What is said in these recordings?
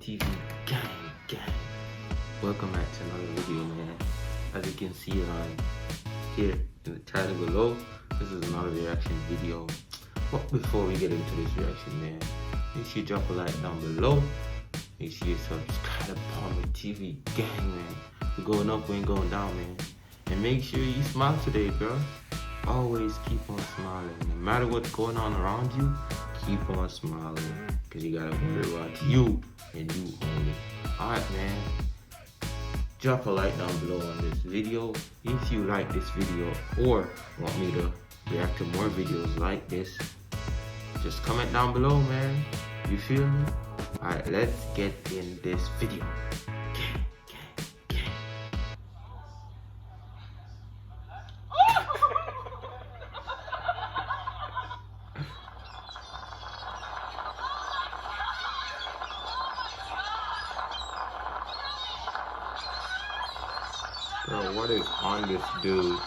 TV gang. Welcome back to another video, man. As you can see on here in the title below, this is another reaction video. But before we get into this reaction, man, make sure you drop a like down below. Make sure you subscribe to Palmer TV gang, man. We're going up, we ain't going down, man. And make sure you smile today, bro. Always keep on smiling. No matter what's going on around you, keep on smiling. Because you gotta worry about you and you only. Alright, man. Drop a like down below on this video. If you like this video or want me to react to more videos like this, just comment down below, man. You feel me? Alright, let's get in this video. Bro, what is on this dude?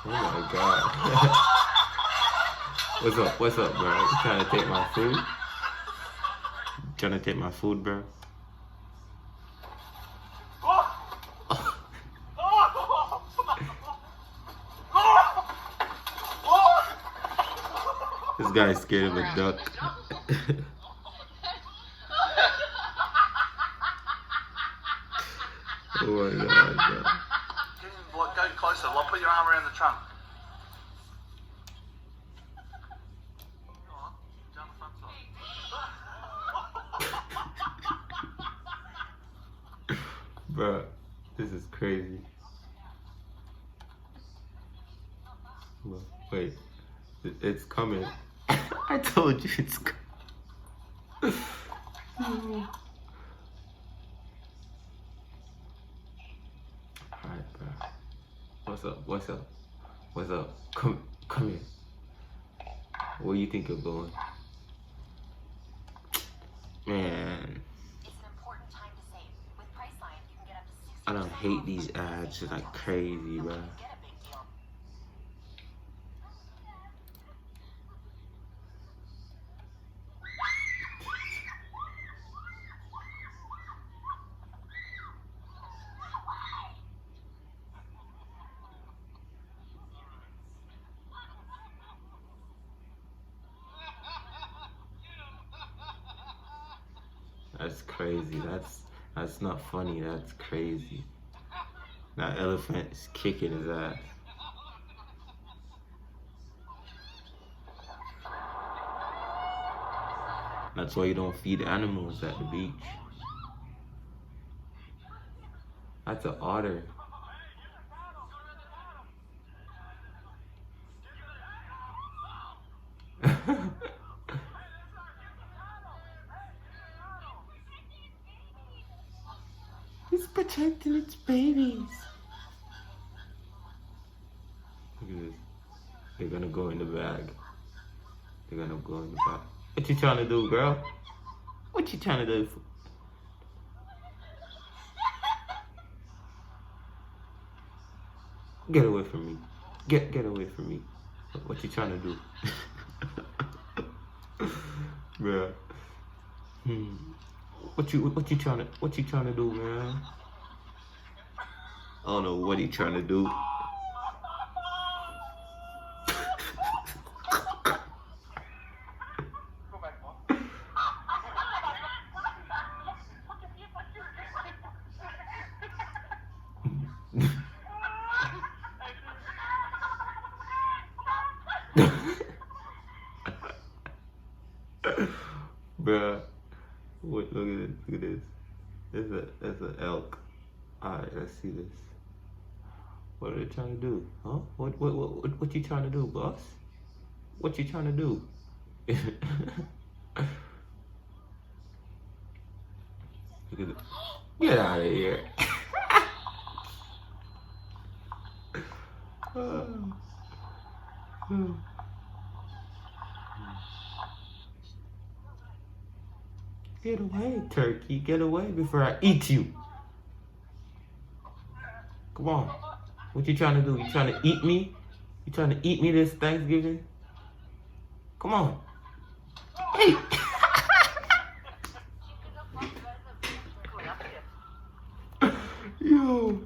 Oh my god. What's up, bro? You trying to take my food? Trying to take my food, bro? This guy's scared of a duck. Oh my god, bro. Go closer. Well, put your arm around the trunk. Go on. Down the front side. Bro, this is crazy. Wait, it's coming. I told you it's coming. Alright, bro. What's up? Come here. Where you think you're going? Man. It's an important time to save. With Priceline, you can get up to 60% I don't hate these ads like crazy, bro. Get a big deal. That's crazy. That's not funny. That's crazy. That elephant is kicking his ass. That's why you don't feed animals at the beach. That's an otter. It's protecting its babies. Look at this. They're gonna go in the bag. They're gonna go in the bag. What you trying to do, girl? What you trying to do? Get away from me. Get away from me. What you trying to do? Bruh. What you trying to do, man? I don't know what he trying to do. Bruh. Wait, look at this. That's an elk. Alright, let's see this. What are they trying to do? Huh? What you trying to do, boss? What you trying to do? Look at this. Get out of here. Get away, turkey. Get away before I eat you. Come on. What you trying to do? You trying to eat me? You trying to eat me this Thanksgiving? Come on. Hey. Yo.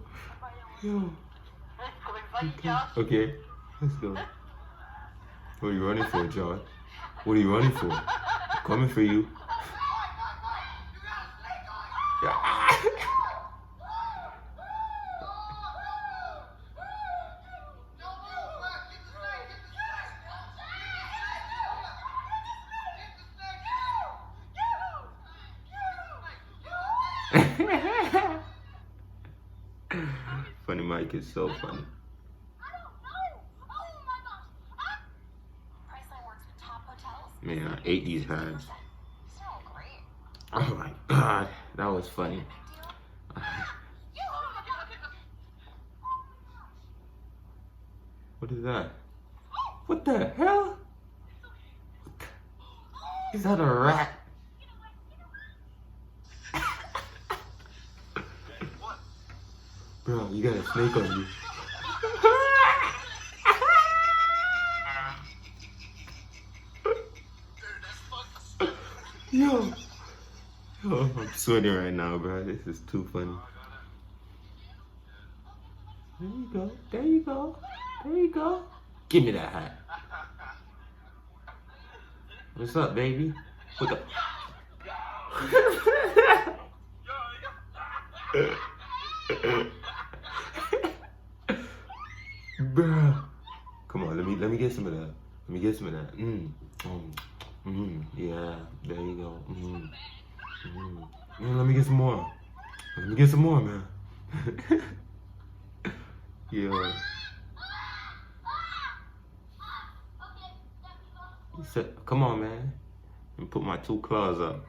Okay. Let's go. What are you running for, John? What are you running for? I'm coming for you. Funny Mike is so funny. Man, I ate these hands. Oh my god, that was funny. What is that? What the hell? Is that a rat? Bro, you got a snake on you. Yo, I'm sweating right now, bro. This is too funny. There you go. There you go. There you go. Give me that hat. What's up, baby? What the? Bruh. Come on, let me get some of that. Let me get some of that. Yeah, there you go. Man, let me get some more. Let me get some more, man. Yeah. He said, come on, man. Let me put my 2 claws up.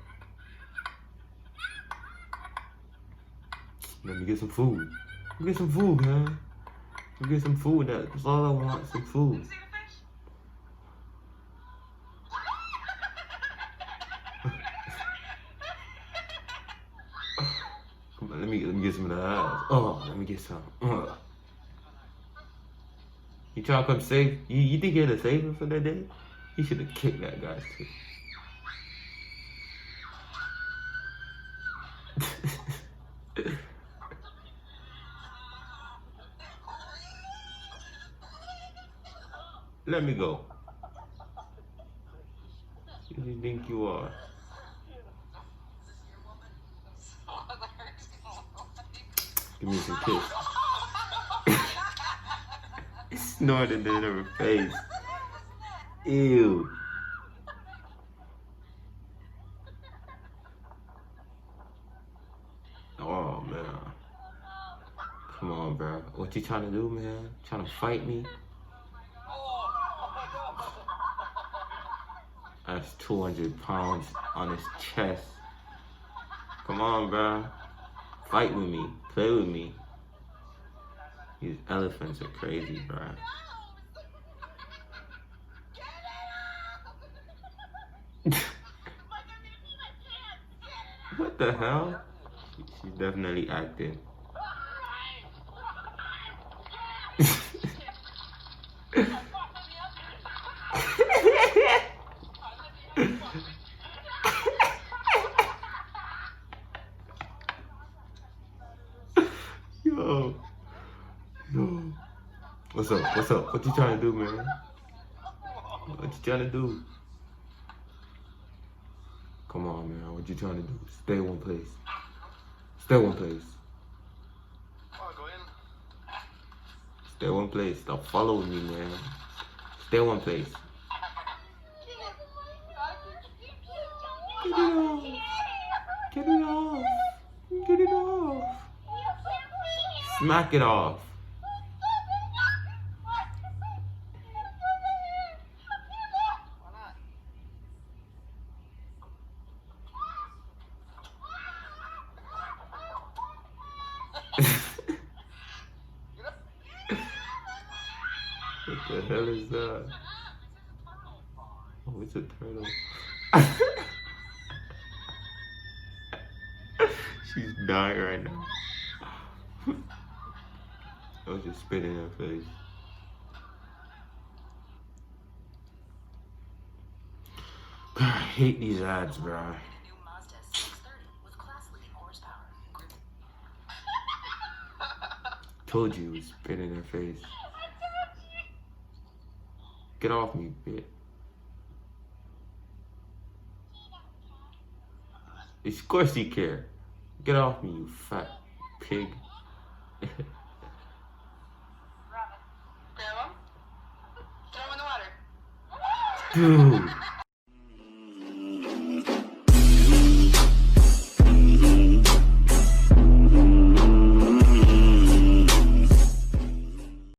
Let me get some food. Let me get some food, man. Let me get some food. That's all I want, some food. Come on, let me get some of that. Oh, let me get some. You trying to come save? You think you're the savior for that day? You should have kicked that guy too. Let me go. Who do you think you are? Give me some kiss. Snorted in her face. Ew. Oh man. Come on, bro. What you trying to do, man? Trying to fight me? That's 200 pounds on his chest. Come on, bro. Fight with me. Play with me. These elephants are crazy, bro. What the hell? She's definitely acting. Yo. What's up? What's up? What you trying to do, man? What you trying to do? Come on, man. What you trying to do? Stay one place. Stay one place. Stay one place. Stop following me, man. Stay one place. Get it off. Get it off. Smack it off. What the hell is that? Oh, it's a turtle. She's dying right now. Told you spit in her face. I hate these ads, bro. New Mazda 630 with class-leading horsepower. Told you spit in her face. Get off me, bitch. Of course he care. Get off me, you fat pig. Grab him. Throw him in the water. Dude.